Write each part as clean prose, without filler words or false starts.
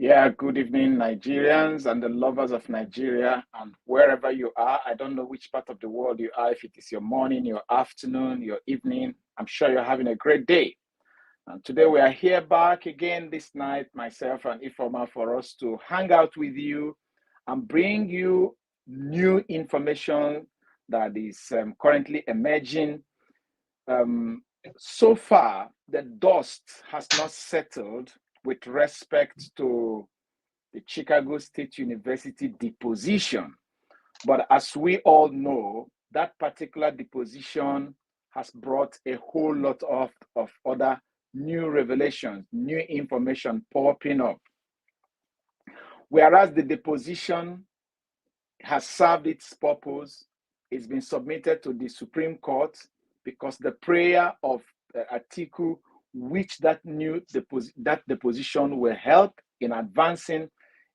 Yeah, good evening, Nigerians and the lovers of Nigeria, and wherever you are. I don't know which part of the world you are, if it is your morning, your afternoon, your evening. I'm sure you're having a great day. And today we are here back again this night, myself and Ifoma, for us to hang out with you and bring you new information that is currently emerging. So far, the dust has not settled with respect to the Chicago State University deposition. But as we all know, that particular deposition has brought a whole lot of other new revelations, new information popping up. Whereas the deposition has served its purpose, it's been submitted to the Supreme Court because the prayer of Atiku, which that deposition will help in advancing,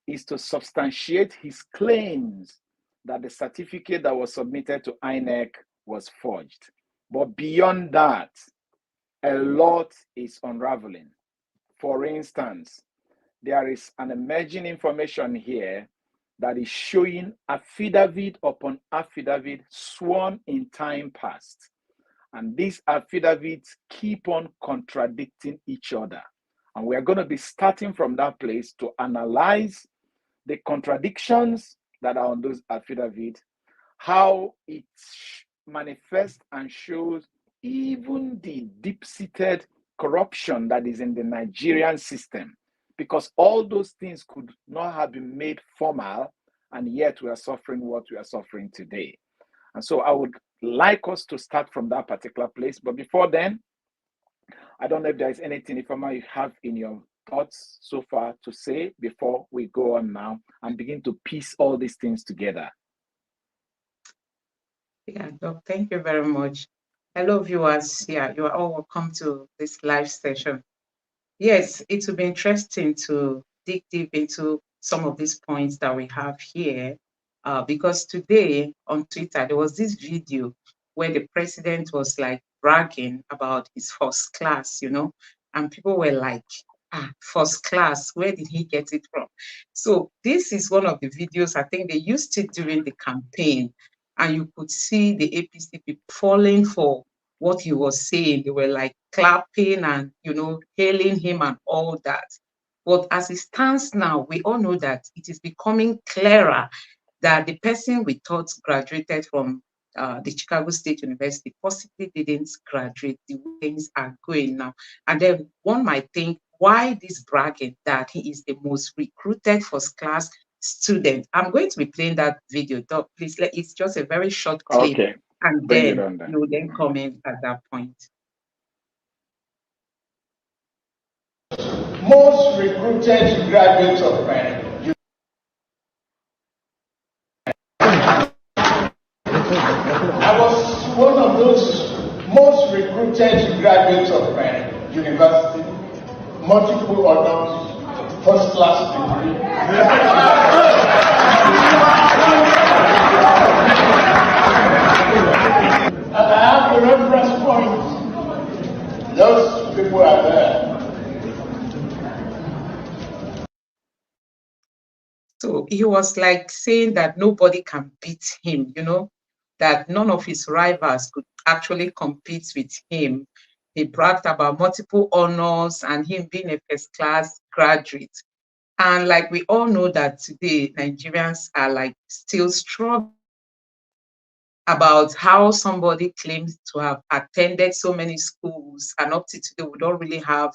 is to substantiate his claims that the certificate that was submitted to INEC was forged. But beyond that, a lot is unraveling. For instance, there is an emerging information here that is showing affidavit upon affidavit sworn in time past. And these affidavits keep on contradicting each other. And we are going to be starting from that place to analyze the contradictions that are on those affidavits, how it manifests and shows even the deep-seated corruption that is in the Nigerian system, because all those things could not have been made formal, and yet we are suffering what we are suffering today. And so I would like us to start from that particular place. But before then, I don't know if there is anything, Ifeoma, you have in your thoughts so far to say before we go on now and begin to piece all these things together. Yeah, Doc, thank you very much. Hello, viewers. Yeah, you are all welcome to this live session. Yes, it will be interesting to dig deep into some of these points that we have here, because today on Twitter, there was this video where the president was like bragging about his first class, and people were like, first class, where did he get it from? So this is one of the videos, I think they used it during the campaign, and you could see the APC people falling for what he was saying. They were like clapping and, hailing him and all that. But as it stands now, we all know that it is becoming clearer that the person we thought graduated from the Chicago State University possibly didn't graduate the way things are going now. And then one might think, why this bragging that he is the most recruited first class student? I'm going to be playing that video. Doc, please, it's just a very short clip. Okay. And then you will then comment at that point. Most recruited graduates of I was one of those most recruited graduates of university, multiple honors, first class degree. And I have the reference point. Those people are there. So he was like saying that nobody can beat him, that none of his rivals could actually compete with him. He bragged about multiple honors and him being a first class graduate. And like we all know that today, Nigerians are like still struggling about how somebody claims to have attended so many schools, and up to today, we don't really have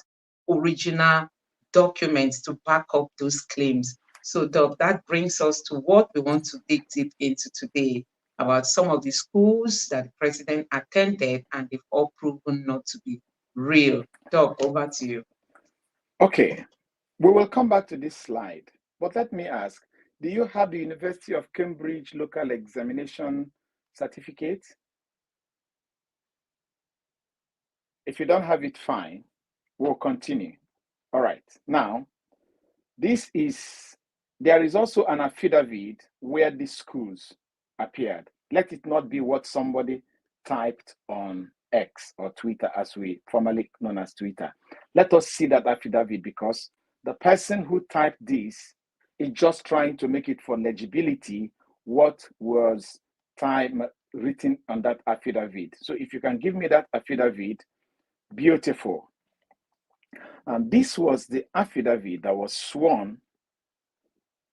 original documents to back up those claims. So, Doc, that brings us to what we want to dig deep into today, about some of the schools that the president attended and they've all proven not to be real. Doc, over to you. Okay, we will come back to this slide, but let me ask, do you have the University of Cambridge local examination certificate? If you don't have it, fine, we'll continue. All right, now, there is also an affidavit where these schools appeared. Let it not be what somebody typed on X or Twitter, as we formerly known as Twitter. Let us see that affidavit, because The person who typed this is just trying to make it for legibility what was written on that affidavit. So if you can give me that affidavit, beautiful. And this was the affidavit that was sworn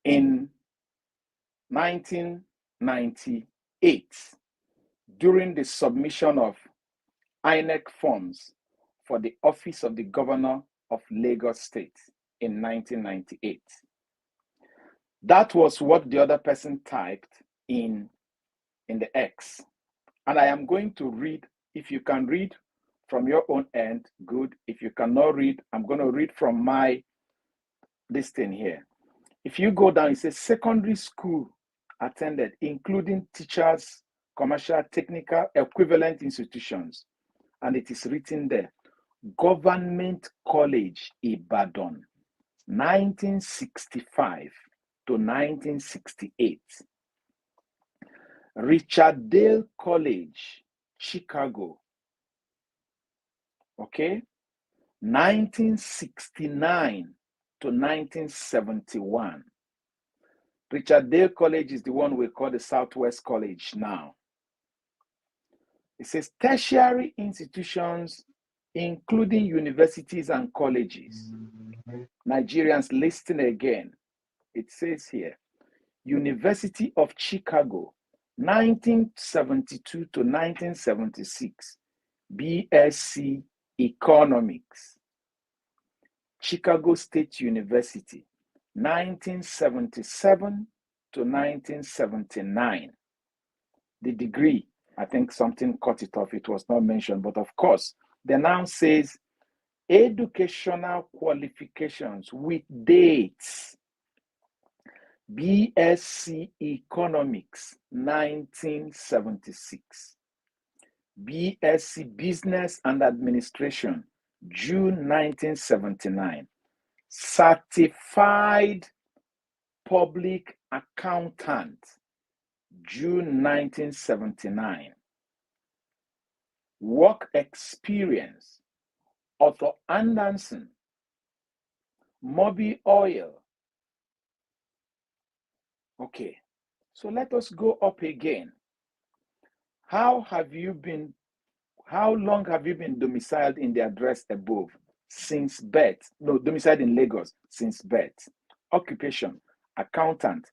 in 1998 during the submission of INEC forms for the office of the governor of Lagos State in 1998. That was what the other person typed in the X. And I am going to read. If you can read from your own end, good. If you cannot read, I'm going to read from this thing here. If you go down, it says secondary school attended, including teachers, commercial, technical, equivalent institutions. And it is written there, Government College, Ibadan, 1965 to 1968. Richard Dale College, Chicago, okay, 1969 to 1971. Richard Dale College is the one we call the Southwest College now. It says tertiary institutions, including universities and colleges. Nigerians, listen again. It says here, University of Chicago, 1972 to 1976, BSc Economics. Chicago State University, 1977 to 1979. The degree, I think something cut it off, it was not mentioned, but of course, the noun says educational qualifications with dates. BSc Economics, 1976. BSc Business and Administration, June 1979. Certified Public Accountant, June 1979. Work experience, Arthur Anderson, Moby Oil. Okay, so let us go up again. How long have you been domiciled in the address above? Since birth. No, domiciled in Lagos since birth. Occupation, accountant,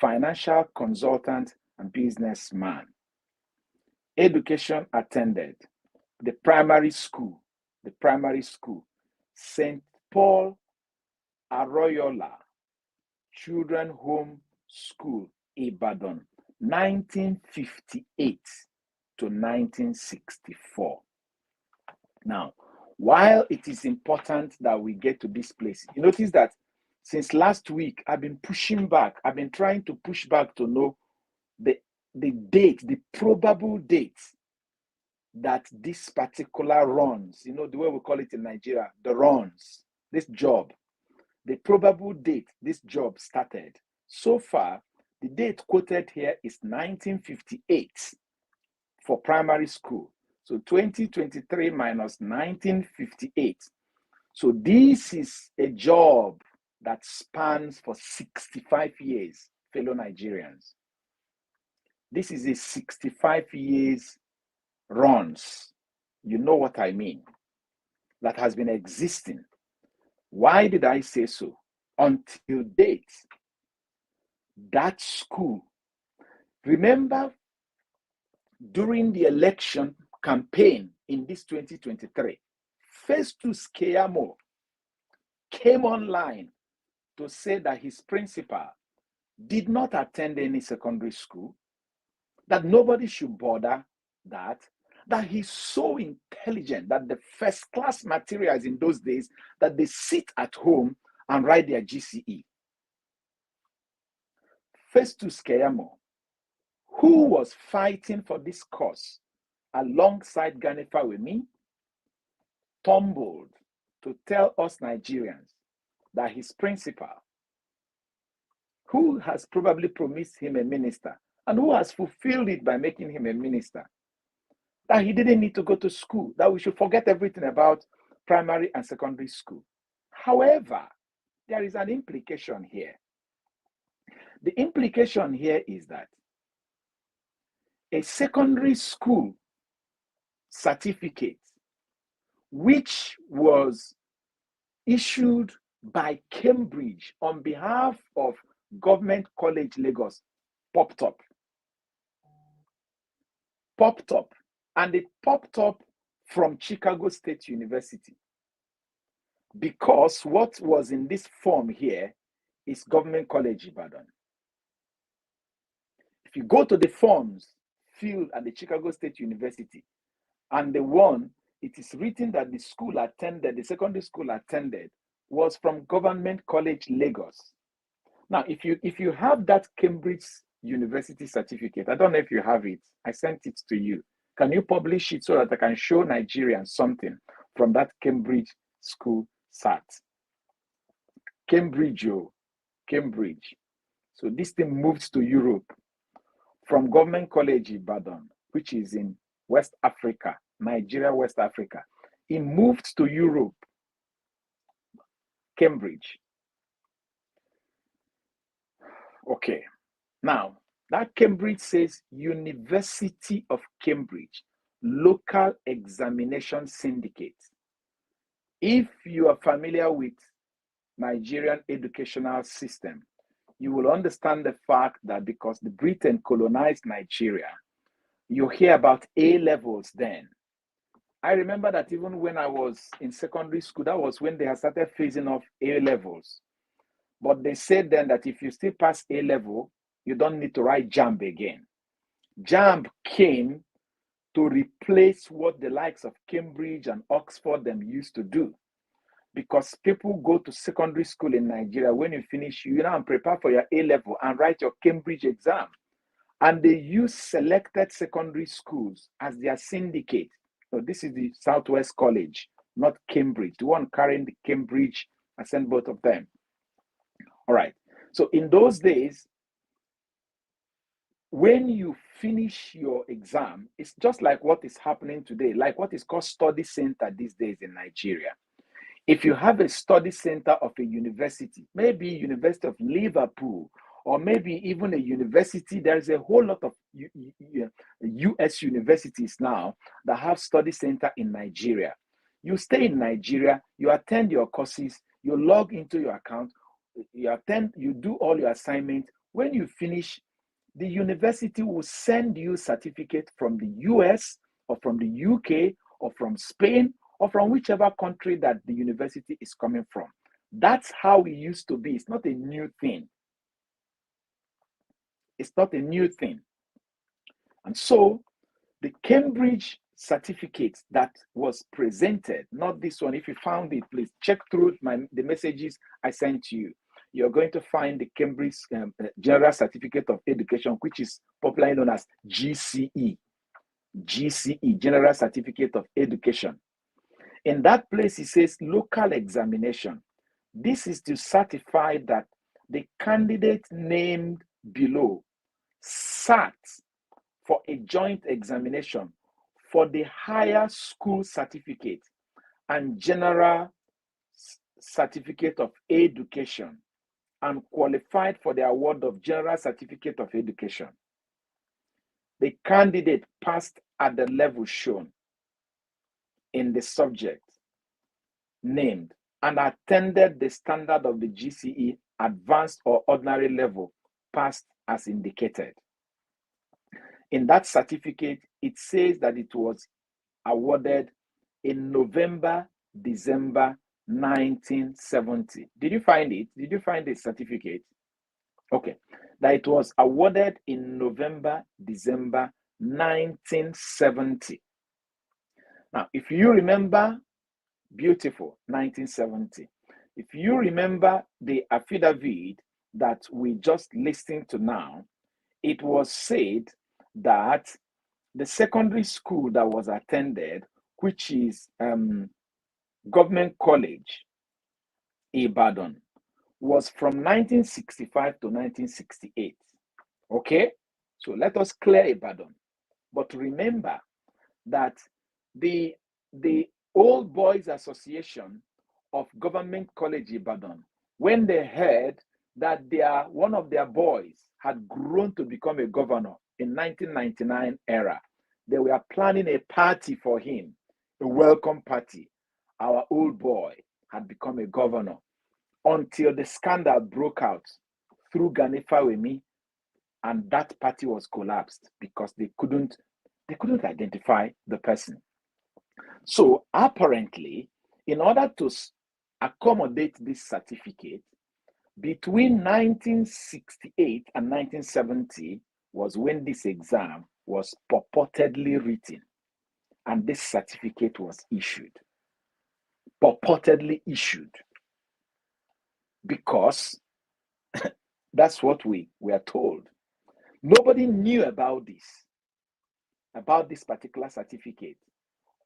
financial consultant, and businessman. Education attended. The primary school, St. Paul Arroyola Children Home School, Ibadan, 1958 to 1964. Now, while it is important that we get to this place, you notice that since last week, I've been pushing back. I've been trying to push back to know the date, the probable date that this particular runs, you know, the way we call it in Nigeria, the runs, this job, the probable date this job started. So far, the date quoted here is 1958 for primary school. So 2023 minus 1958. So this is a job that spans for 65 years, fellow Nigerians. This is a 65 years runs. You know what I mean? That has been existing. Why did I say so? Until date, that school, remember during the election campaign in this 2023, Festus Keyamo came online to say that his principal did not attend any secondary school, that nobody should bother that he's so intelligent that the first class materials in those days that they sit at home and write their GCE. Festus Keyamo, who was fighting for this cause alongside Gani Fawemi, tumbled to tell us Nigerians that his principal, who has probably promised him a minister and who has fulfilled it by making him a minister, that he didn't need to go to school, that we should forget everything about primary and secondary school. However, there is an implication here. The implication here is that a secondary school certificate, which was issued by Cambridge on behalf of Government College Lagos, popped up. And it popped up from Chicago State University, because what was in this form here is Government College Ibadan. If you go to the forms filled at the Chicago State University, and the one, it is written that the school attended, the secondary school attended, was from Government College Lagos. Now, if you have that Cambridge University certificate, I don't know if you have it, I sent it to you. Can you publish it so that I can show Nigerians something from that Cambridge school cert? Cambridge. So this thing moved to Europe from Government College Ibadan, which is in West Africa, Nigeria, West Africa. It moved to Europe, Cambridge. Okay, now that Cambridge says University of Cambridge, Local Examination Syndicate. If you are familiar with Nigerian educational system, you will understand the fact that because the Britain colonized Nigeria, you hear about A levels then. I remember that even when I was in secondary school, that was when they had started phasing off A levels. But they said then that if you still pass A level, you don't need to write JAMB again. JAMB came to replace what the likes of Cambridge and Oxford them used to do. Because people go to secondary school in Nigeria, when you finish, you now prepare for your A level and write your Cambridge exam. And they use selected secondary schools as their syndicate. So this is the Southwest College, not Cambridge. The one carrying the Cambridge, I sent both of them. All right. So in those days, when you finish your exam, it's just like what is happening today, like what is called study center these days in Nigeria. If you have a study center of a university, maybe University of Liverpool, or maybe even a university, there's a whole lot of US universities now that have study center in Nigeria. You stay in Nigeria, you attend your courses, you log into your account, you do all your assignments. When you finish, the university will send you certificate from the US or from the UK or from Spain or from whichever country that the university is coming from. That's how it used to be. It's not a new thing. It's not a new thing. And so the Cambridge certificate that was presented, not this one, if you found it, please check through the messages I sent to you. You're going to find the Cambridge General Certificate of Education, which is popularly known as GCE. GCE, General Certificate of Education. In that place, it says local examination. This is to certify that the candidate named below sat for a joint examination for the higher school certificate and general certificate of education and qualified for the award of general certificate of education. The candidate passed at the level shown in the subject named and attended the standard of the GCE advanced or ordinary level, passed as indicated. In that certificate, it says that it was awarded in November, December 1970. Did you find it? Did you find the certificate? Okay. That it was awarded in November, December 1970. Now, if you remember, beautiful, 1970. If you remember the affidavit that we just listened to now, it was said that the secondary school that was attended, which is Government College, Ibadan, was from 1965 to 1968. Okay? So let us clear Ibadan. But remember that the Old Boys Association of Government College Ibadan when they heard that one of their boys had grown to become a governor in 1999 era. They were planning a party for him, a welcome party. Our old boy had become a governor until the scandal broke out through Gani Fawemi, and that party was collapsed because they couldn't identify the person. So apparently, in order to accommodate this certificate, between 1968 and 1970 was when this exam was purportedly written, and this certificate was issued. Purportedly issued. Because that's what we were told. Nobody knew about this particular certificate,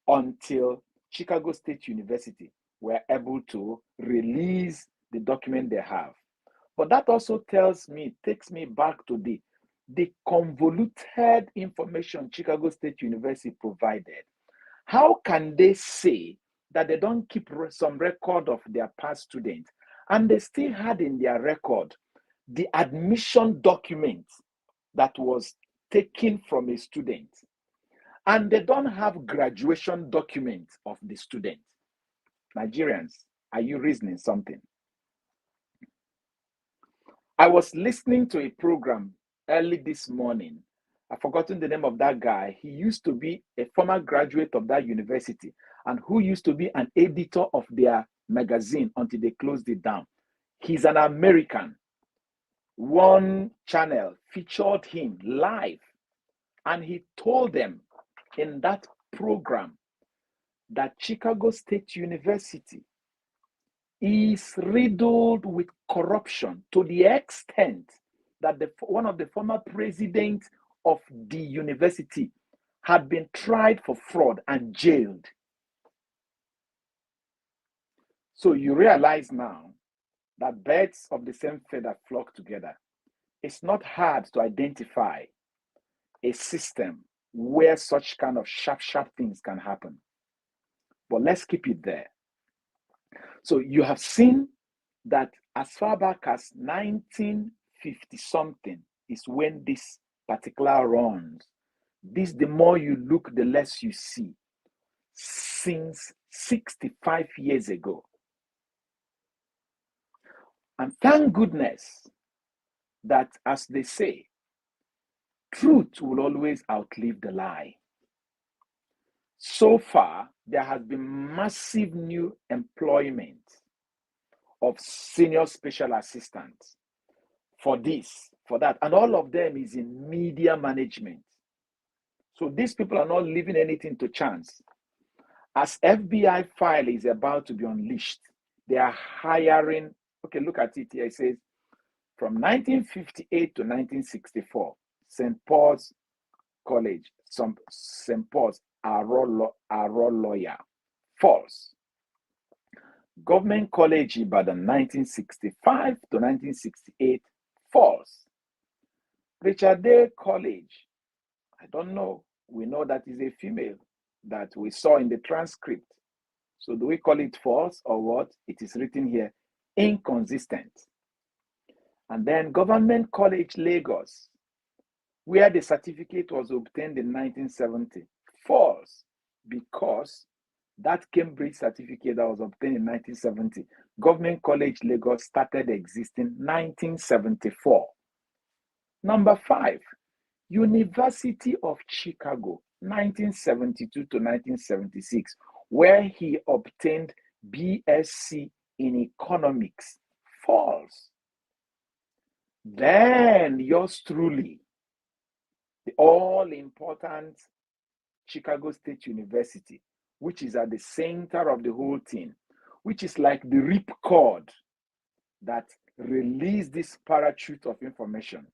until Chicago State University were able to release the document they have. But that also takes me back to the convoluted information Chicago State University provided. How can they say that they don't keep some record of their past students, and they still had in their record the admission document that was taken from a student, and they don't have graduation documents of the student? Nigerians, are you reasoning something? I was listening to a program early this morning. I've forgotten the name of that guy. He used to be a former graduate of that university, and who used to be an editor of their magazine until they closed it down. He's an American. One channel featured him live, and he told them in that program that Chicago State University is riddled with corruption to the extent that one of the former presidents of the university had been tried for fraud and jailed. So you realize now that birds of the same feather flock together. It's not hard to identify a system where such kind of sharp things can happen. But let's keep it there. So you have seen that as far back as 1950 something is when this particular runs. The more you look, the less you see. Since 65 years ago. And thank goodness that, as they say, truth will always outlive the lie. So far, there has been massive new employment of senior special assistants for this, for that, and all of them is in media management. So these people are not leaving anything to chance. As FBI file is about to be unleashed, they are hiring. Okay, look at it here. It says from 1958 to 1964, St. Paul's College, St. Paul's are raw lawyer. False. Government College Ibadan, 1965 to 1968. False. Richard Day College, I don't know. We know that is a female that we saw in the transcript. So do we call it false or what? It is written here, inconsistent. And then Government College Lagos, where the certificate was obtained in 1970. False, because that Cambridge certificate that was obtained in 1970, Government College Lagos started existing 1974. Number 5, University of Chicago, 1972 to 1976, where he obtained BSc in economics. False. Then yours truly, the all-important Chicago State University, which is at the center of the whole thing, which is like the ripcord that released this parachute of information.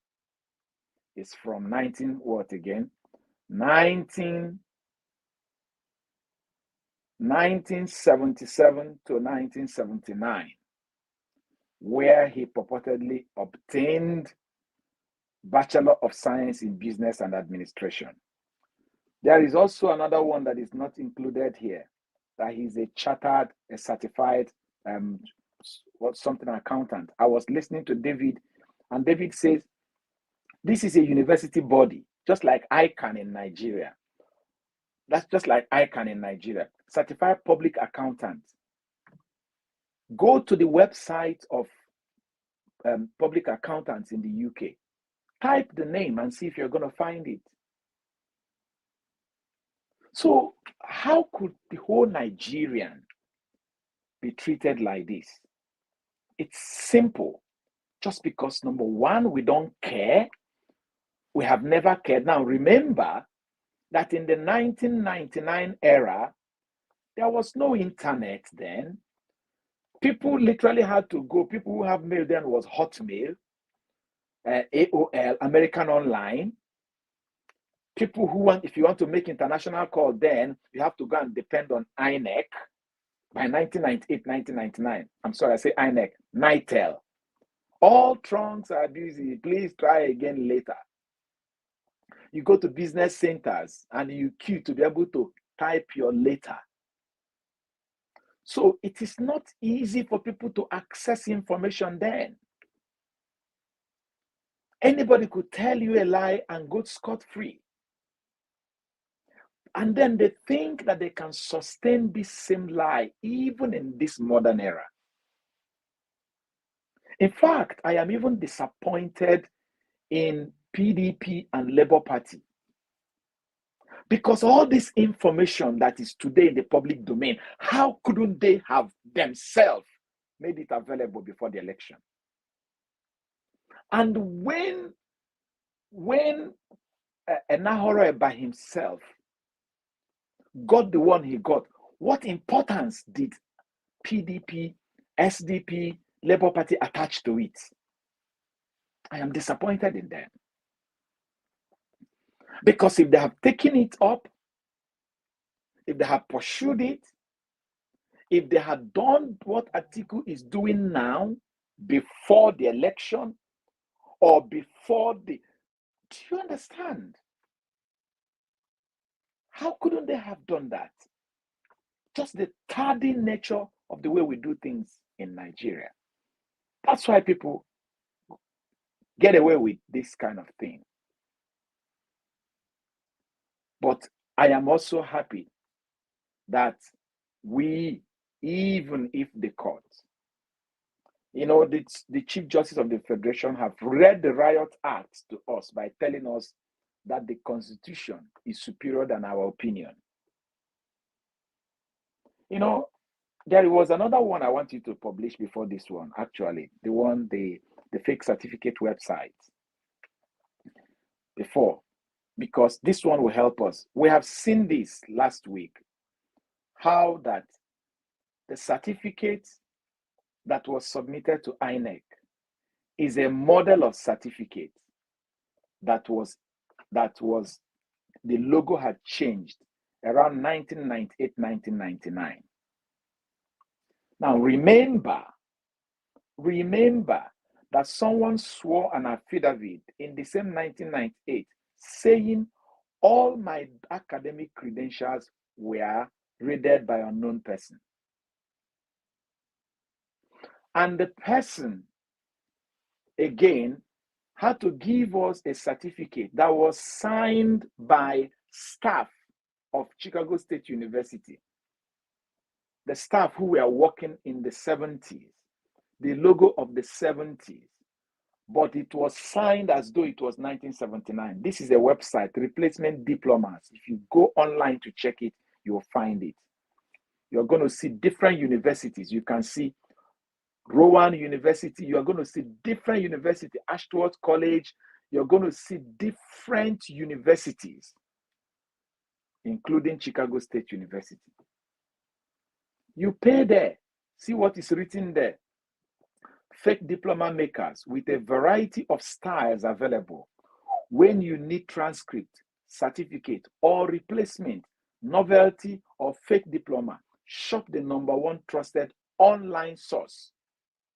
It's from 1977 to 1979, where he purportedly obtained Bachelor of Science in Business and Administration. There is also another one that is not included here, that he's a certified something accountant. I was listening to David, and David says, this is a university body, just like ICANN in Nigeria. That's just like ICANN in Nigeria. Certified Public Accountant. Go to the website of public accountants in the UK. Type the name and see if you're going to find it. So how could the whole Nigerian be treated like this? It's simple. Just because, number one, we don't care. We have never cared. Now, remember that in the 1999 era, there was no internet then. People literally had to go. People who have mail then was Hotmail, AOL, American Online. People who want, if you want to make international call then, you have to go and depend on INEC. By 1998, 1999, I'm sorry, I say INEC, NITEL. All trunks are busy. Please try again later. You go to business centers and you queue to be able to type your letter. So it is not easy for people to access information then. Anybody could tell you a lie and go scot-free. And then they think that they can sustain this same lie even in this modern era. In fact, I am even disappointed in PDP and Labour Party. Because all this information that is today in the public domain, how couldn't they have themselves made it available before the election? And when Enahoro by himself got the one he got, what importance did PDP, SDP, Labour Party attach to it? I am disappointed in them. Because if they have taken it up, if they have pursued it, if they had done what Atiku is doing now, before the election, or before the... Do you understand? How couldn't they have done that? Just the tardy nature of the way we do things in Nigeria. That's why people get away with this kind of thing. But I am also happy that we, even if the court, the Chief Justice of the Federation have read the Riot Act to us by telling us that the Constitution is superior than our opinion. There was another one I want you to publish before this one, actually. The fake certificate website. Before. Because this one will help us. We have seen this last week, how that the certificate that was submitted to INEC is a model of certificate that was the logo had changed around 1998, 1999. Now remember that someone swore an affidavit in the same 1998 saying all my academic credentials were raided by an unknown person. And the person, again, had to give us a certificate that was signed by staff of Chicago State University. The staff who were working in the 70s, the logo of the 70s, but it was signed as though it was 1979. This is a website, Replacement Diplomas. If you go online to check it, you'll find it. You're going to see different universities. You can see Rowan University. You're going to see different universities, Ashworth College. You're going to see different universities, including Chicago State University. You pay there, see what is written there. Fake diploma makers with a variety of styles available. When you need transcript, certificate, or replacement, novelty, or fake diploma, shop the #1 trusted online source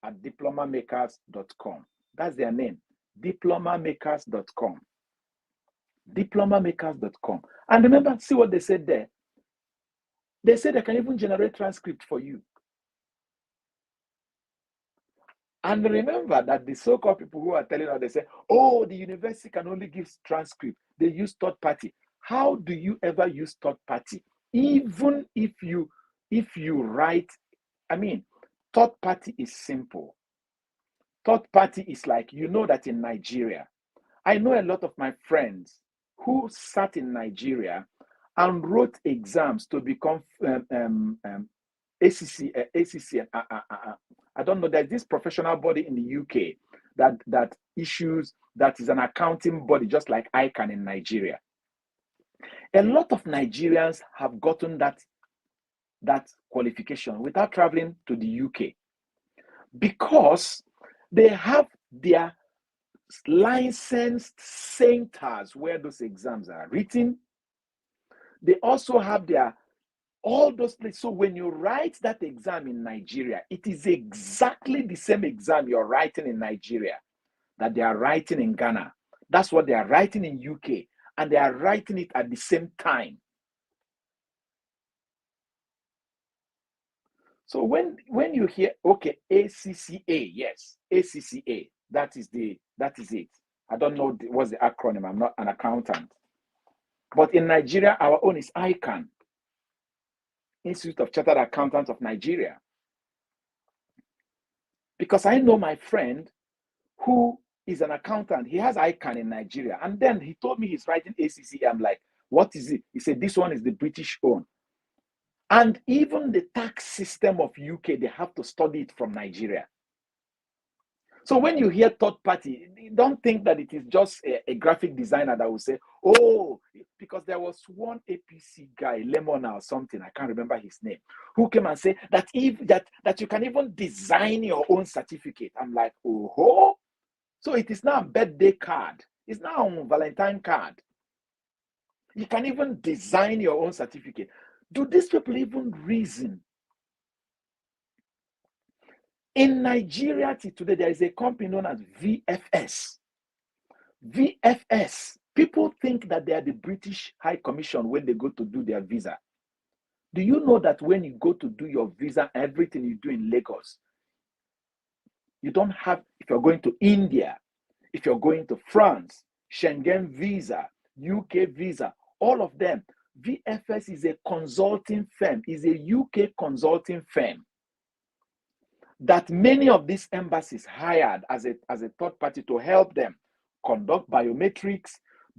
at diplomamakers.com. That's their name, diplomamakers.com. Diplomamakers.com. And remember, see what they said there. They said they can even generate transcript for you. And remember that the so-called people who are telling us, they say, oh, the university can only give transcript. They use third party. How do you ever use third party? Even if you write, I mean, third party is simple. Third party is like, you know that in Nigeria, I know a lot of my friends who sat in Nigeria and wrote exams to become ACC, I don't know, there's this professional body in the UK that issues, that is an accounting body, just like ICANN in Nigeria. A lot of Nigerians have gotten that qualification without traveling to the UK because they have their licensed centers where those exams are written. They also have all those places. So when you write that exam in Nigeria, it is exactly the same exam you're writing in Nigeria that they are writing in Ghana. That's what they are writing in UK, and they are writing it at the same time. So when you hear, okay, ACCA, yes, ACCA, that is it. I don't know what's the acronym. I'm not an accountant. But in Nigeria, our own is ICANN, Institute of Chartered Accountants of Nigeria. Because I know my friend who is an accountant. He has ICANN in Nigeria. And then he told me he's writing ACCA. I'm like, what is it? He said, this one is the British own. And even the tax system of UK, they have to study it from Nigeria. So when you hear third party, don't think that it is just a graphic designer that will say, oh, because there was one APC guy, Lemona or something, I can't remember his name, who came and said that that you can even design your own certificate. I'm like, oh, so it is now a birthday card. It's now a Valentine card. You can even design your own certificate. Do these people even reason? In Nigeria today, there is a company known as VFS. VFS. People think that they are the British High Commission when they go to do their visa. Do you know that when you go to do your visa, everything you do in Lagos, you don't have, if you're going to India, if you're going to France, Schengen visa, UK visa, all of them, VFS is a consulting firm, is a UK consulting firm that many of these embassies hired as a third party to help them conduct biometrics,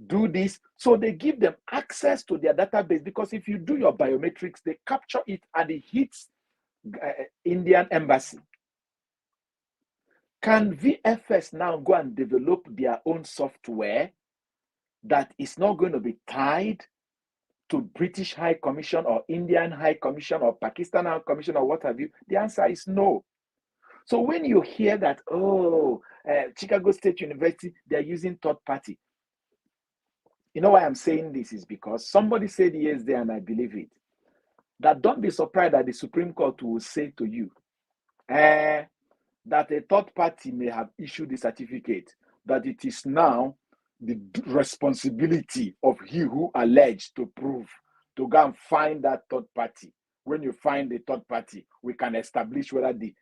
do this. So they give them access to their database, because if you do your biometrics, they capture it and it hits Indian embassy. Can VFS now go and develop their own software that is not going to be tied to British High Commission or Indian High Commission or Pakistan High Commission or what have you? The answer is no. So when you hear that, Chicago State University, they're using third party. You know why I'm saying this is because somebody said yes there, and I believe it. That don't be surprised that the Supreme Court will say to you, that a third party may have issued the certificate, that it is now the responsibility of he who alleged to prove, to go and find that third party. When you find the third party, we can establish whether the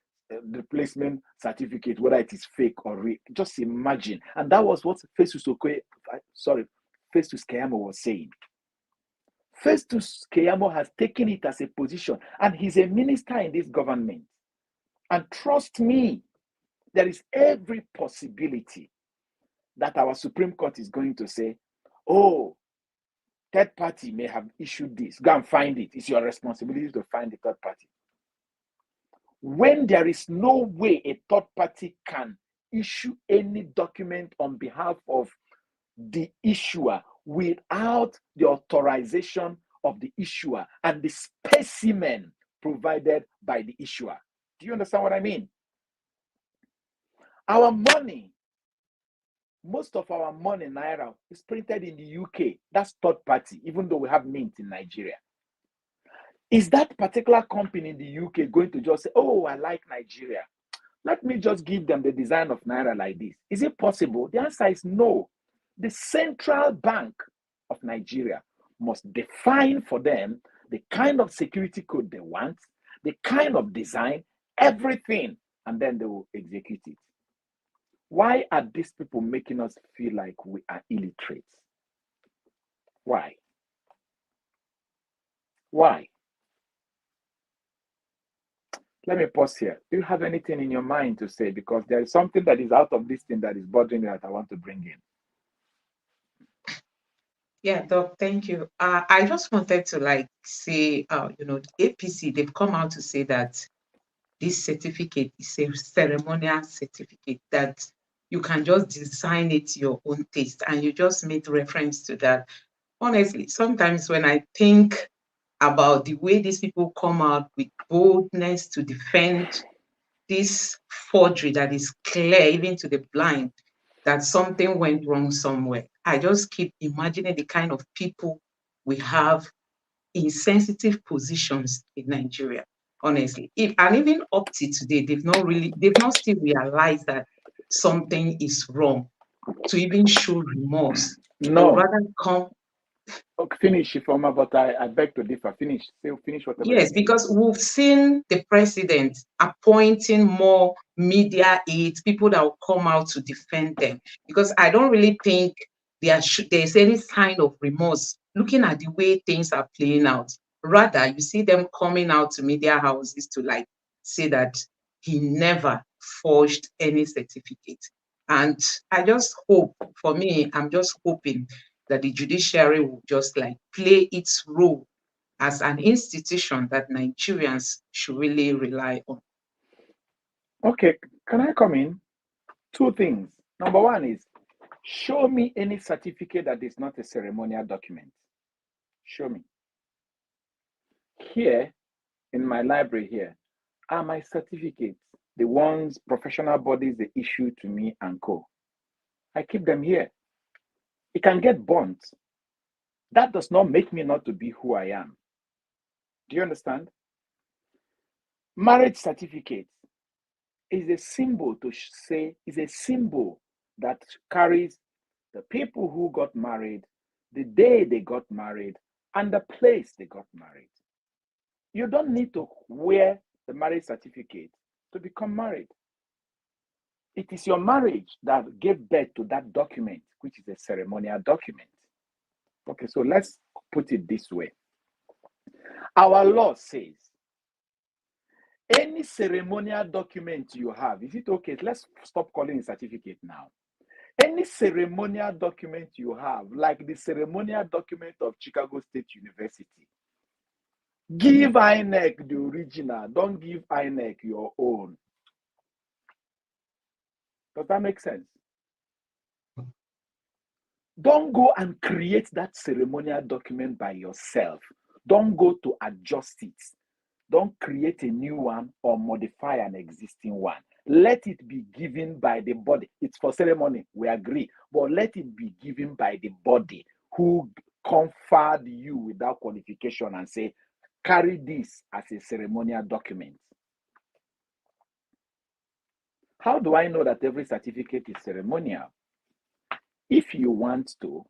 replacement certificate, whether it is fake or real. Just imagine. And that was what Festus Keyamo was saying. Festus Keyamo has taken it as a position, and he's a minister in this government. And trust me, there is every possibility that our Supreme Court is going to say, oh, third party may have issued this. Go and find it. It's your responsibility to find the third party. When there is no way a third party can issue any document on behalf of the issuer without the authorization of the issuer and the specimen provided by the issuer. Do you understand what I mean? Our money, most of our money, Naira, is printed in the UK. That's third party, even though we have mint in Nigeria. Is that particular company in the UK going to just say, oh, I like Nigeria, let me just give them the design of Naira like this? Is it possible? The answer is no. The central bank of Nigeria must define for them the kind of security code they want, the kind of design, everything. and then they will execute it. Why are these people making us feel like we are illiterate? Why? Why? Let me pause here. Do you have anything in your mind to say? Because there is something that is out of this thing that is bothering me that I want to bring in. Yeah, Doc, thank you. I just wanted to say, the APC, they've come out to say that this certificate is a ceremonial certificate, that you can just design it to your own taste, and you just made reference to that. Honestly, sometimes when I think about the way these people come out with boldness to defend this forgery that is clear even to the blind, that something went wrong somewhere, I just keep imagining the kind of people we have in sensitive positions in Nigeria, honestly. And even up to today, they've not still realized that something is wrong to even show remorse. They would No. rather come. Okay, finish, Ifoma, but I beg to differ. Finish. Finish whatever Yes, you're saying. because we've seen the president appointing more media aides, people that will come out to defend them. Because I don't really think there's any sign of remorse looking at the way things are playing out. Rather, you see them coming out to media houses to say that he never forged any certificate. And I just hope, for me, I'm just hoping that the judiciary will just play its role as an institution that Nigerians should really rely on. Okay, can I come in? Two things. Number one is, show me any certificate that is not a ceremonial document. Show me. Here, in my library here, are my certificates, the ones professional bodies they issue to me and co. I keep them here. It can get burnt. That does not make me not to be who I am. Do you understand? Marriage certificate is a symbol is a symbol that carries the people who got married, the day they got married, and the place they got married. You don't need to wear the marriage certificate to become married. It is your marriage that gave birth to that document, which is a ceremonial document. Okay, so let's put it this way. Our law says any ceremonial document you have, is it okay? Let's stop calling it certificate now. Any ceremonial document you have, like the ceremonial document of Chicago State University, give INEC the original. Don't give INEC your own. Does that make sense? Don't go and create that ceremonial document by yourself. Don't go to adjust it. Don't create a new one or modify an existing one. Let it be given by the body. It's for ceremony, we agree. But let it be given by the body who conferred you without qualification and say, carry this as a ceremonial document. How do I know that every certificate is ceremonial? If you want to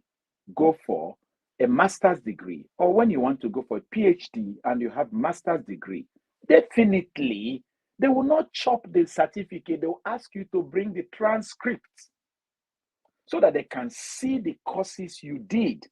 go for a master's degree, or when you want to go for a PhD and you have master's degree, definitely they will not chop the certificate. They will ask you to bring the transcript so that they can see the courses you did.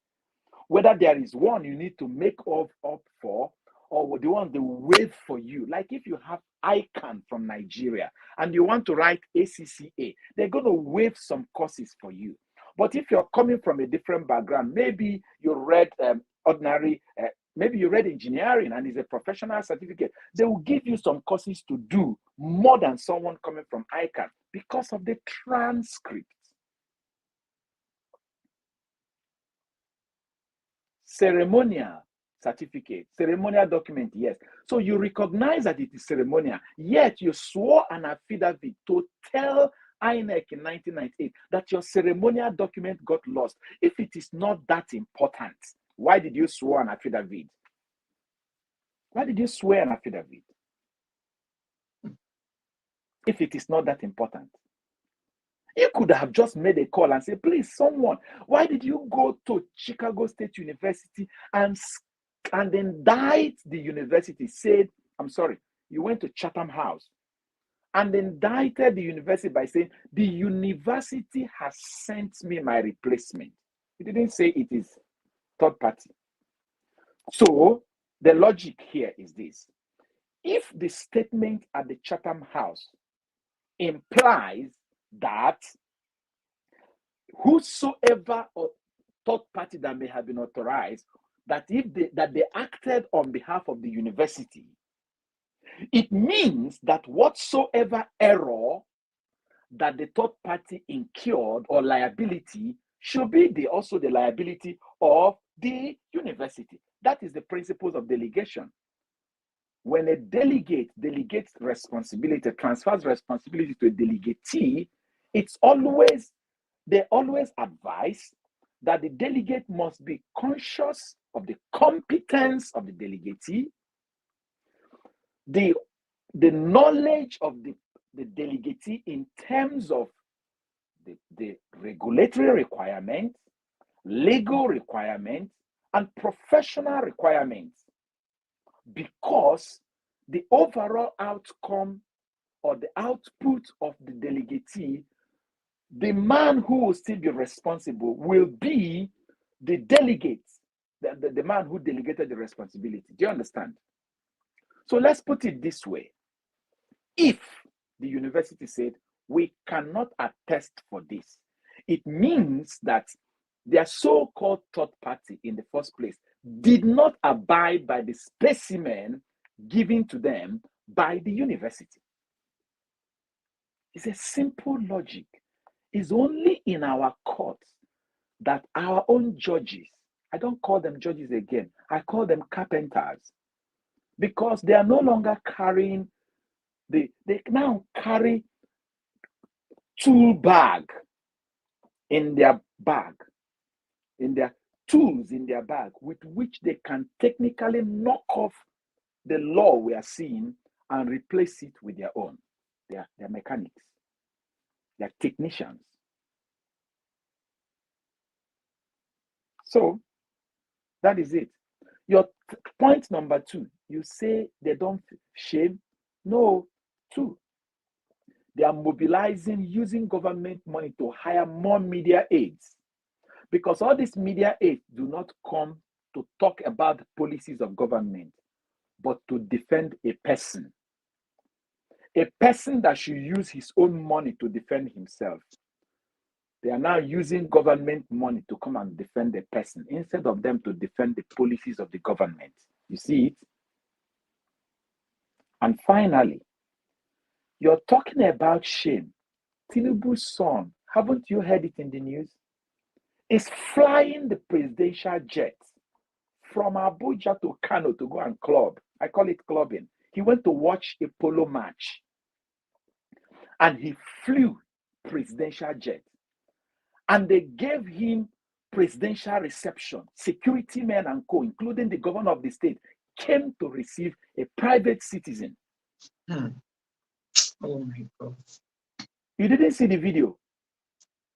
Whether there is one you need to make up for, or the one they will waive for you. Like if you have ICANN from Nigeria and you want to write ACCA, they're going to waive some courses for you. But if you're coming from a different background, maybe you read maybe you read engineering and it's a professional certificate, they will give you some courses to do more than someone coming from ICANN because of the transcript. Ceremonial certificate, ceremonial document, yes. So you recognize that it is ceremonial, yet you swore an affidavit to tell INEC in 1998 that your ceremonial document got lost. If it is not that important, why did you swear an affidavit? Why did you swear an affidavit? If it is not that important. You could have just made a call and say, please, someone, why did you go to Chicago State University and indict the university? Said, I'm sorry, you went to Chatham House and indicted the university by saying, the university has sent me my replacement. He didn't say it is third party. So the logic here is this. If the statement at the Chatham House implies that whosoever or third party that may have been authorized, that they acted on behalf of the university, it means that whatsoever error that the third party incurred or liability should be also the liability of the university. That is the principles of delegation. When a delegate delegates responsibility, transfers responsibility to a delegatee, they always advise that the delegate must be conscious of the competence of the delegatee, the knowledge of the delegatee in terms of the regulatory requirements, legal requirements, and professional requirements, because the overall outcome or the output of the delegatee, the man who will still be responsible will be the delegate, the man who delegated the responsibility. Do you understand? So let's put it this way. If the university said, we cannot attest for this, it means that their so-called third party in the first place did not abide by the specimen given to them by the university. It's a simple logic. It's only in our courts that our own judges, I don't call them judges again, I call them carpenters, because they are no longer carrying, they now carry tool bag in their bag, in their tools in their bag, with which they can technically knock off the law we are seeing and replace it with their own. They're mechanics, they're technicians. So that is it. Your point number 2, you say they don't shame. No, 2, they are mobilizing, using government money to hire more media aides, because all these media aides do not come to talk about the policies of government, but to defend a person that should use his own money to defend himself. They are now using government money to come and defend a person instead of them to defend the policies of the government. You see it? And finally, you're talking about shame. Tinubu's son, haven't you heard it in the news? Is flying the presidential jet from Abuja to Kano to go and club. I call it clubbing. He went to watch a polo match, and he flew presidential jet. And they gave him presidential reception. Security men and co, including the governor of the state, came to receive a private citizen. Oh my God. You didn't see the video?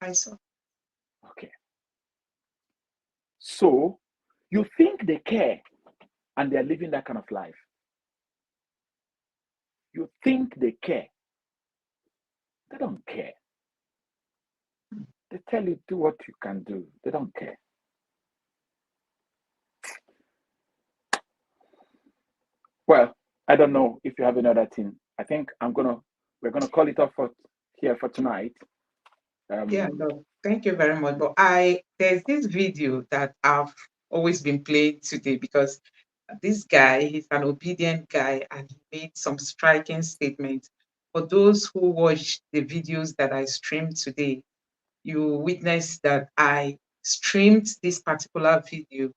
I saw. Okay. So you think they care, and they're living that kind of life. You think they care. They don't care. They tell you, do what you can do. They don't care. Well, I don't know if you have another thing. I think we're gonna call it off here for tonight. Yeah, no, thank you very much. But there's this video that I've always been playing today, because this guy, he's an obedient guy, and he made some striking statements. For those who watched the videos that I streamed today, you witnessed that I streamed this particular video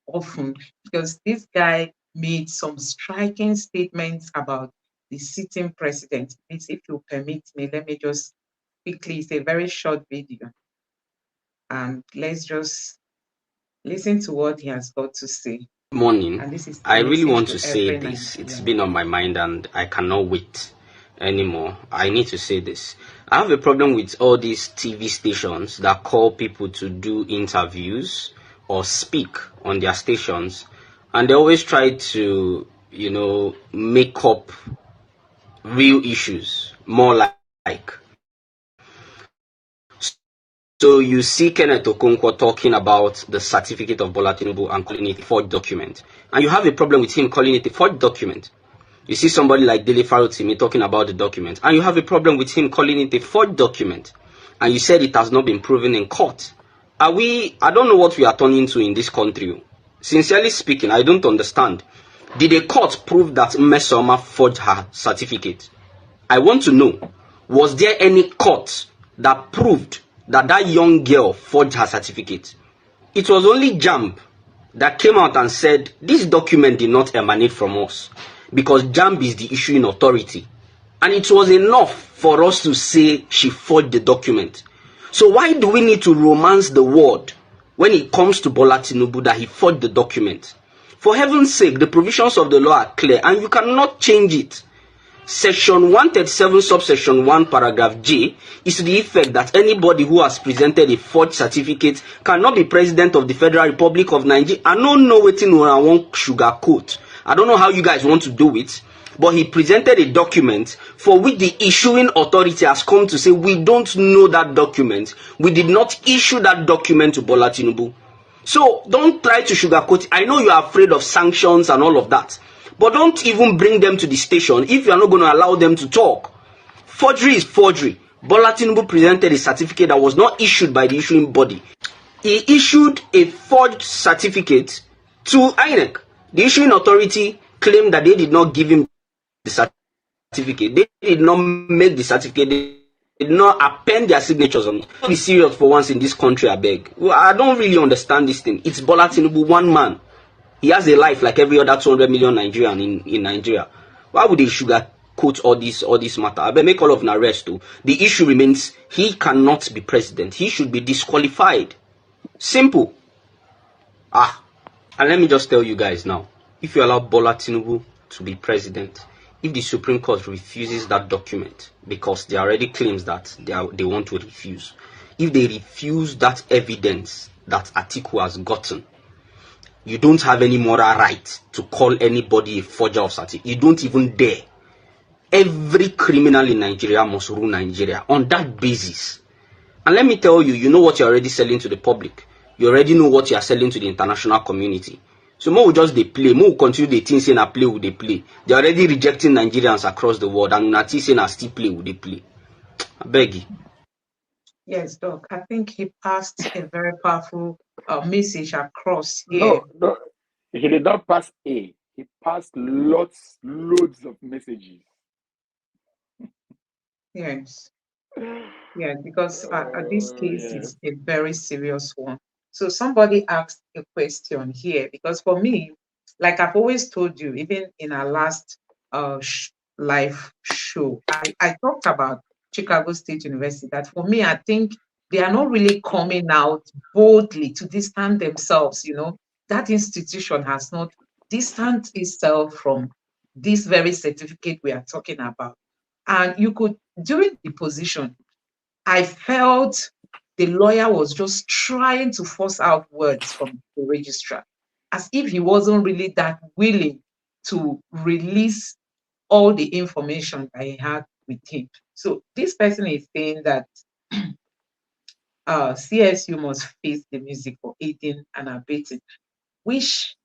often, because this guy made some striking statements about the sitting president. Please, if you permit me, let me just quickly, it's a very short video, and let's just listen to what he has got to say. Morning. And this is I really want to to say this. It's been on my mind and I cannot wait anymore. I need to say this. I have a problem with all these TV stations that call people to do interviews or speak on their stations, and they always try to, make up real issues more like. So you see Kenneth Okonkwo talking about the certificate of Bola Tinubu and calling it a forged document. And you have a problem with him calling it a forged document. You see somebody like Dele Farotimi talking about the document, and you have a problem with him calling it a forged document. And you said it has not been proven in court. I don't know what we are turning to in this country. Sincerely speaking, I don't understand. Did a court prove that Mmesoma forged her certificate? I want to know, was there any court that proved that that young girl forged her certificate? It was only JAMB that came out and said this document did not emanate from us because JAMB is the issuing authority. And it was enough for us to say she forged the document. So why do we need to romance the word when it comes to Bola Tinubu that he forged the document? For heaven's sake, the provisions of the law are clear and you cannot change it. Section 137 subsection 1 paragraph J is to the effect that anybody who has presented a forged certificate cannot be president of the Federal Republic of Nigeria. I don't know what I want sugarcoat. I don't know how you guys want to do it, but he presented a document for which the issuing authority has come to say we don't know that document. We did not issue that document to Bola Tinubu. So don't try to sugarcoat. I know you are afraid of sanctions and all of that, but don't even bring them to the station if you are not going to allow them to talk. Forgery is forgery. Bola Tinubu presented a certificate that was not issued by the issuing body. He issued a forged certificate to INEC. The issuing authority claimed that they did not give him the certificate. They did not make the certificate. They did not append their signatures on it. Be serious for once in this country, I beg. Well, I don't really understand this thing. It's Bola Tinubu, one man. He has a life like every other 200 million Nigerian in Nigeria. Why would they sugarcoat all this matter? I better make all of an arrest too. The issue remains he cannot be president. He should be disqualified. Simple. And let me just tell you guys now, if you allow Bola Tinubu to be president, if the Supreme Court refuses that document, because there are already claims that they want to refuse, if they refuse that evidence that Atiku has gotten, you don't have any moral right to call anybody a forger of certificate. You don't even dare. Every criminal in Nigeria must rule Nigeria on that basis. And let me tell you, you know what you're already selling to the public. You already know what you are selling to the international community. So more will just they play, more will continue the things saying a play will they play. They're already rejecting Nigerians across the world, and not saying a still play will they play. I beg you. Yes, Doc. I think he passed a very powerful message across here. No, he did not pass a. He passed loads of messages. Yes. Yeah, because this case is a very serious one. So somebody asked a question here, because for me, like I've always told you, even in our last live show, I talked about Chicago State University, that for me, I think they are not really coming out boldly to distance themselves. You know, that institution has not distanced itself from this very certificate we are talking about. And you could, during the position, I felt the lawyer was just trying to force out words from the registrar, as if he wasn't really that willing to release all the information that he had with him. So this person is saying that CSU must face the music for aiding and abetting, which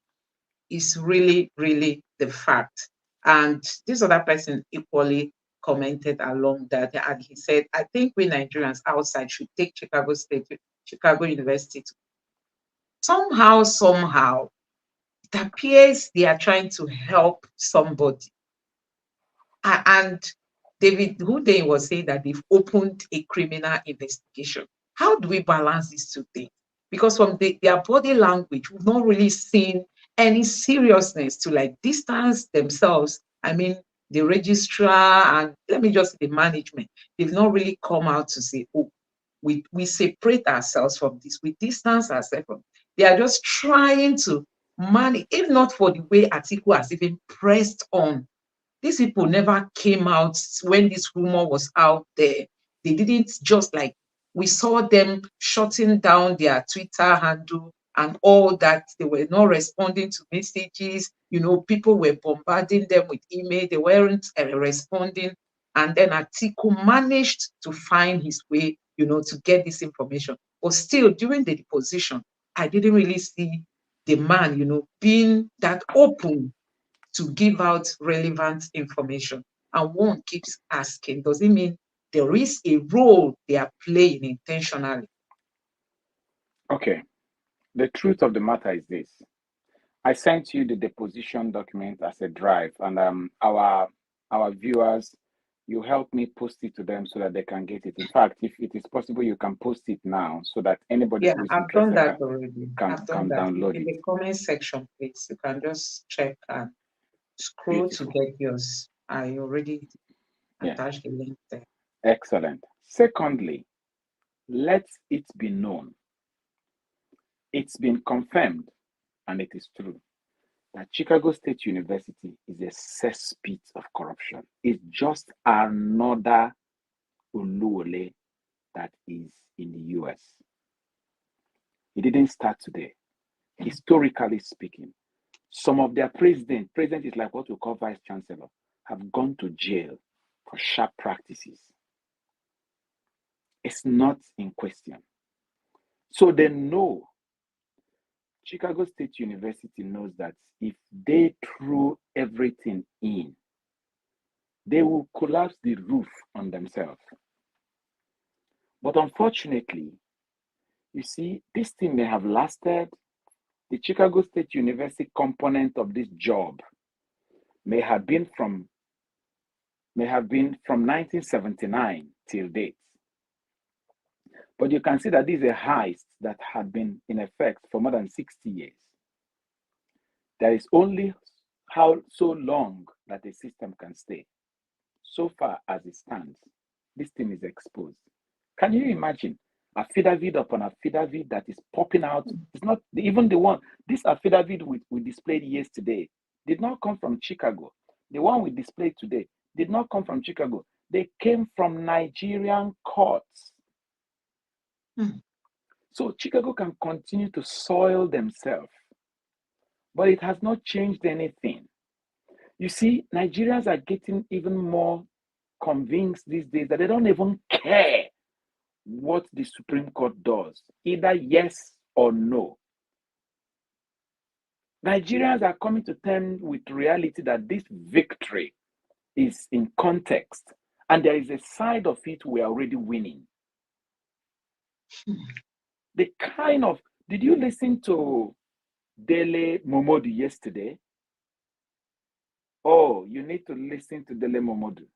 is really, really the fact. And this other person equally commented along that, and he said, I think we Nigerians outside should take Chicago University. Somehow, it appears they are trying to help somebody. And David Hude was saying that they've opened a criminal investigation. How do we balance these two things? Because from their body language, we've not really seen any seriousness to like distance themselves. I mean, the registrar and let me just say the management, they've not really come out to say, oh, we separate ourselves from this, we distance ourselves from this. They are just trying to manage, if not for the way Atiku has even pressed on. These people never came out when this rumor was out there. They didn't just like, we saw them shutting down their Twitter handle and all that. They were not responding to messages. You know, people were bombarding them with email. They weren't responding. And then Atiku managed to find his way, to get this information. But still, during the deposition, I didn't really see the man, being that open to give out relevant information. And one keeps asking, does it mean there is a role they are playing intentionally? Okay. The truth of the matter is this. I sent you the deposition document as a drive, and our viewers, you help me post it to them so that they can get it. In fact, if it is possible, you can post it now so that anybody Yeah, who is I've done interested that already. I've done can that. download In it. the comment section, please, you can just check and scroll Beautiful. to get yours. I already Yeah. attached the link there. Excellent. Secondly, let it be known, it's been confirmed, and it is true, that Chicago State University is a cesspit of corruption. It's just another Uluole that is in the US. It didn't start today. Historically speaking, some of their president is like what we call vice chancellor, have gone to jail for sharp practices. It's not in question. So they know, Chicago State University knows that if they throw everything in, they will collapse the roof on themselves. But unfortunately, you see, this thing may have lasted. The Chicago State University component of this job may have been from 1979 till date. But you can see that this is a heist that had been in effect for more than 60 years. There is only how so long that a system can stay. So far as it stands, this thing is exposed. Can you imagine affidavit upon affidavit that is popping out? It's not even the one. This affidavit we displayed yesterday did not come from Chicago. The one we displayed today did not come from Chicago. They came from Nigerian courts. So Chicago can continue to soil themselves, but it has not changed anything. You see, Nigerians are getting even more convinced these days that they don't even care what the Supreme Court does, either yes or no. Nigerians are coming to terms with reality that this victory is in context, and there is a side of it we are already winning. Did you listen to Dele Momodu yesterday? Oh, you need to listen to Dele Momodu.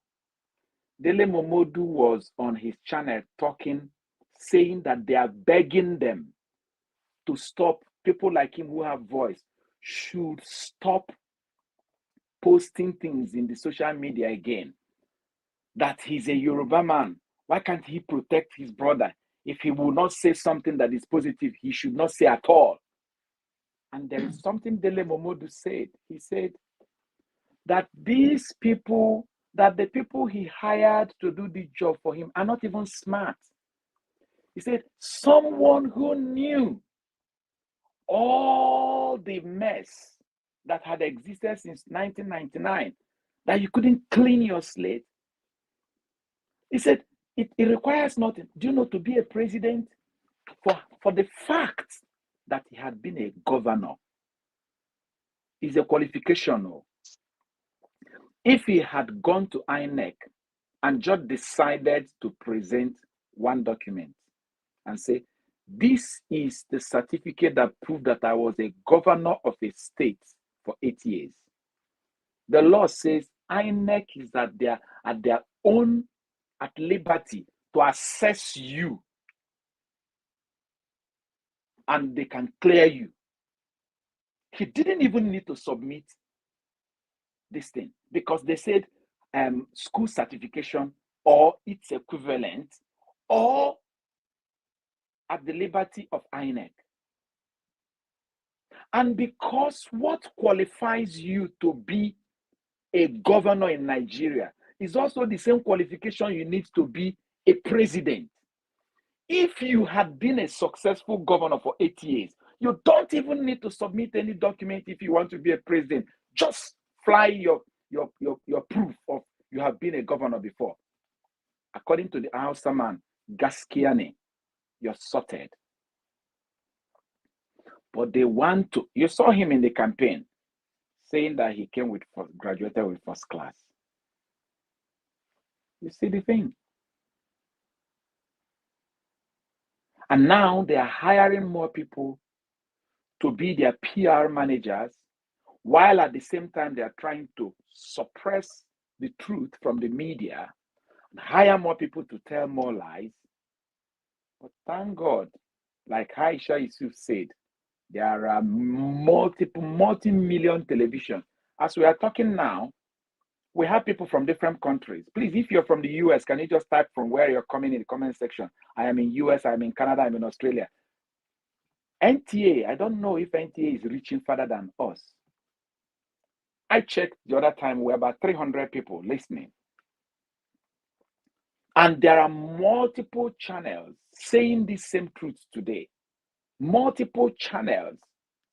Dele Momodu was on his channel talking, saying that they are begging them to stop. People like him who have voice should stop posting things in the social media again. That he's a Yoruba man. Why can't he protect his brother? If he will not say something that is positive, he should not say at all. And there is something Dele Momodu said. He said that the people he hired to do the job for him are not even smart. He said, someone who knew all the mess that had existed since 1999, that you couldn't clean your slate. He said, it requires nothing. Do you know, to be a president, for the fact that he had been a governor is a qualification. If he had gone to INEC and just decided to present one document and say, this is the certificate that proved that I was a governor of a state for 8 years. The law says INEC is at their own at liberty to assess you, and they can clear you. He didn't even need to submit this thing because they said school certification or its equivalent, or at the liberty of INEC. And because what qualifies you to be a governor in Nigeria is also the same qualification you need to be a president. If you had been a successful governor for 8 years, you don't even need to submit any document if you want to be a president. Just fly your proof of You have been a governor before. According to the Hausa man, Gaskiane, you're sorted. But they want to, you saw him in the campaign saying that he came with graduated with first class. You see the thing? And now they are hiring more people to be their PR managers, while at the same time they are trying to suppress the truth from the media and hire more people to tell more lies. But thank God, like Aisha Yusuf said, there are multi-million television. As we are talking now, we have people from different countries. Please, if you're from the US, can you just type from where you're coming in the comment section? I am in US, I'm in Canada, I'm in Australia. NTA, I don't know if NTA is reaching further than us. I checked the other time, we're about 300 people listening. And there are multiple channels saying the same truth today. Multiple channels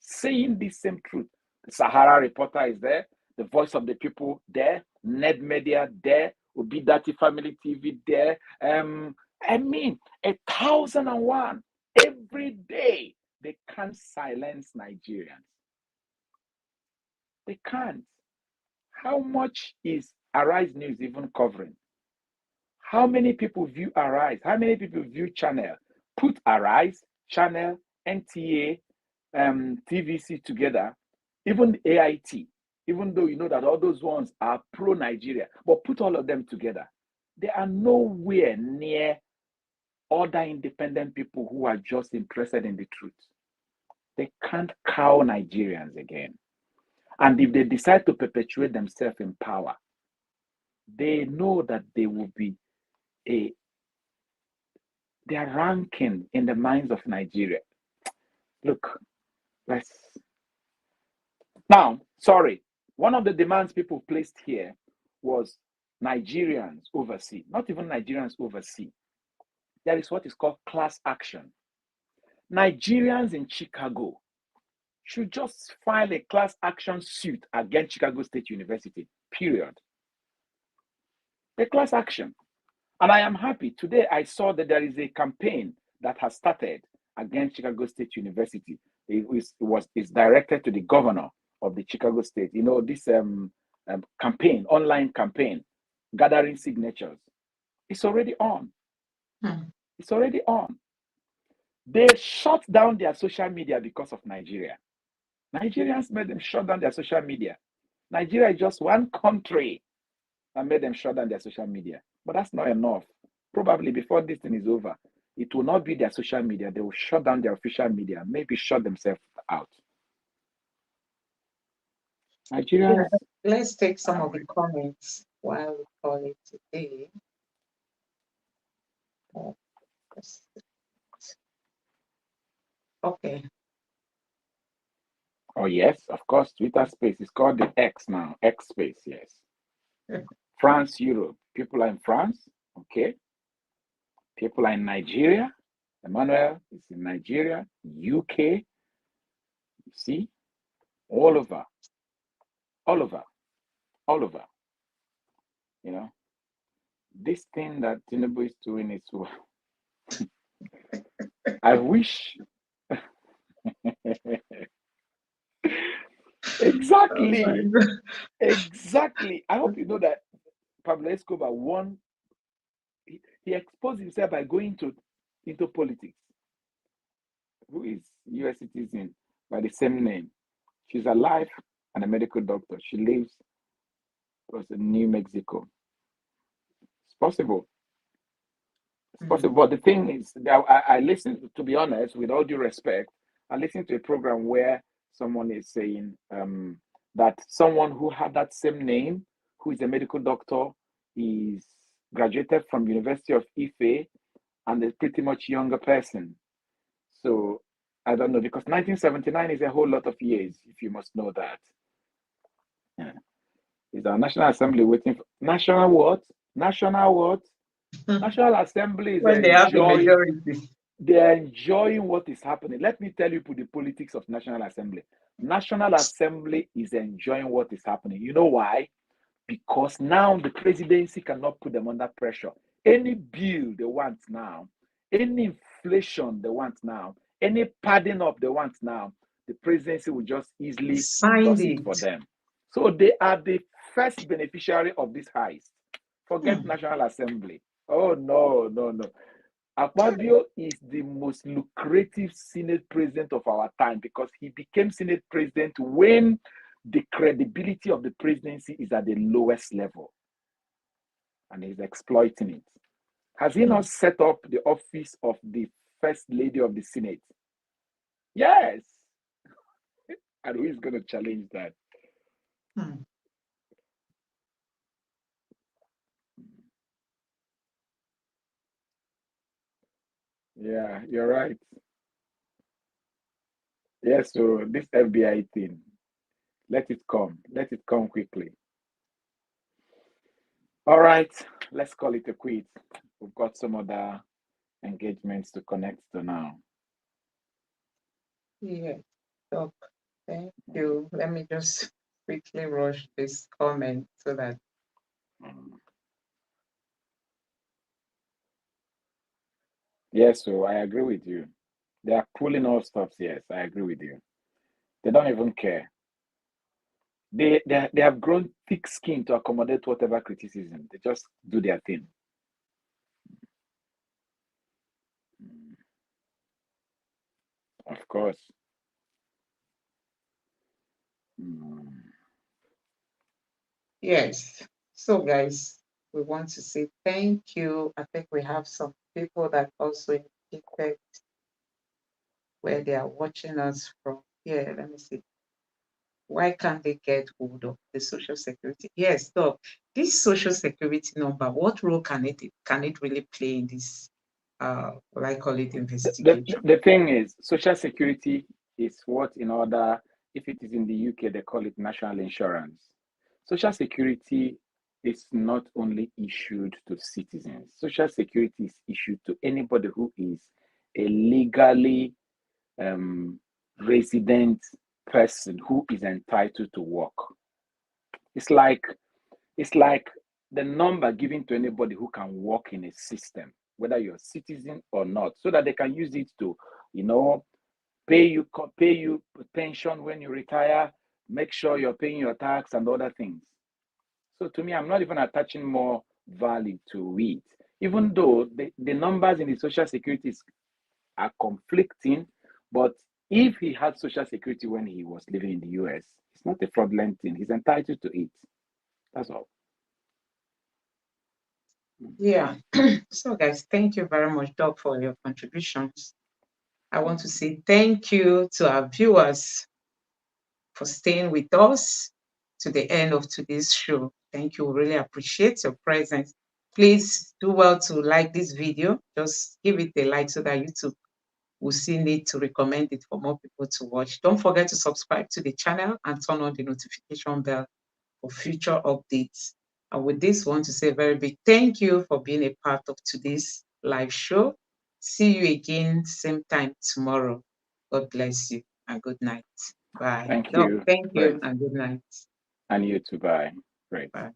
saying the same truth. The Sahara Reporter is there, the Voice of the People there, Ned Media there, Obidati Family TV there. I mean, 1,001 every day. They can't silence Nigerians. They can't. How much is Arise News even covering? How many people view Arise? How many people view Channel? Put Arise, Channel, NTA, TVC together, even AIT, even though you know that all those ones are pro-Nigeria, but put all of them together. They are nowhere near other independent people who are just interested in the truth. They can't cow Nigerians again. And if they decide to perpetuate themselves in power, they know that they will be their ranking in the minds of Nigeria. Look, one of the demands people placed here was Nigerians overseas, not even Nigerians overseas. There is what is called class action. Nigerians in Chicago should just file a class action suit against Chicago State University, period. A class action. And I am happy. Today I saw that there is a campaign that has started against Chicago State University. It's directed to the governor of the Chicago State. You know, this campaign, online campaign, gathering signatures. It's already on. It's already on. They shut down their social media because of Nigeria. Nigerians made them shut down their social media. Nigeria is just one country that made them shut down their social media. But that's not enough. Probably before this thing is over, it will not be their social media. They will shut down their official media, maybe shut themselves out. Nigerians. Yeah, let's take some of the comments while we call it today. Okay. Oh, yes, of course. Twitter space is called the X now. X space, yes. France, Europe. People are in France. Okay. People are in Nigeria. Emmanuel is in Nigeria. UK. You see? All over. All over. All over. You know? This thing that Tinubu is doing is well. I wish. Exactly. Oh, exactly. I hope you know that Pablo Escobar won. He exposed himself by going into politics. Who is US citizen by the same name? She's alive and a medical doctor. She lives in New Mexico. It's possible. It's possible. But the thing is, I listened, to be honest, with all due respect, I listened to a program where someone is saying that someone who had that same name, who is a medical doctor, is graduated from University of Ife and is pretty much younger person. So I don't know, because 1979 is a whole lot of years, if you must know that. Yeah. Is our National Assembly waiting for national what? National what? National Assembly is when they have the majority. They're enjoying what is happening. Let me tell you the politics of National Assembly. National Assembly is enjoying what is happening. You know why? because now the presidency cannot put them under pressure. Any bill they want now, any inflation they want now, any padding up they want now, the presidency will just easily endorse it for them. So they are the first beneficiary of this heist. Forget National Assembly. Oh, no. Akpabio is the most lucrative Senate president of our time because he became Senate president when the credibility of the presidency is at the lowest level. And he's exploiting it. Has he not set up the office of the First Lady of the Senate? Yes. And who is going to challenge that? Yeah, you're right. Yes, so this FBI thing, let it come. Let it come quickly. All right, let's call it a quit. We've got some other engagements to connect to now. Yeah, Doc, thank you. Let me just quickly rush this comment so that. Yes, so I agree with you. They are pulling all stops. Yes, I agree with you. They don't even care. They have grown thick skin to accommodate whatever criticism. They just do their thing. Of course. Yes. So, guys, we want to say thank you. I think we have some people that also indicated where they are watching us from. Here, let me see. Why can't they get hold of the Social Security? Yes, Doc, this Social Security number, what role can it really play in this, what I call it, investigation? The thing is, Social Security is what in order, if it is in the UK, they call it national insurance. Social Security is not only issued to citizens. Social Security is issued to anybody who is a legally resident person who is entitled to work. It's like the number given to anybody who can work in a system, whether you're a citizen or not, so that they can use it to, pay you pension when you retire, make sure you're paying your tax and other things. So to me, I'm not even attaching more value to it, even though the numbers in the Social Security are conflicting. But if he had Social Security when he was living in the US, it's not a fraudulent thing. He's entitled to it. That's all. Yeah. So, guys, thank you very much, Doc, for your contributions. I want to say thank you to our viewers for staying with us to the end of today's show. Thank you. Really appreciate your presence. Please do well to like this video. Just give it a like so that YouTube will see need to recommend it for more people to watch. Don't forget to subscribe to the channel and turn on the notification bell for future updates. And with this, I want to say a very big thank you for being a part of today's live show. See you again same time tomorrow. God bless you and good night. Bye. Thank you. Thank you Great. and good night. And you too. Bye. Great. Bye.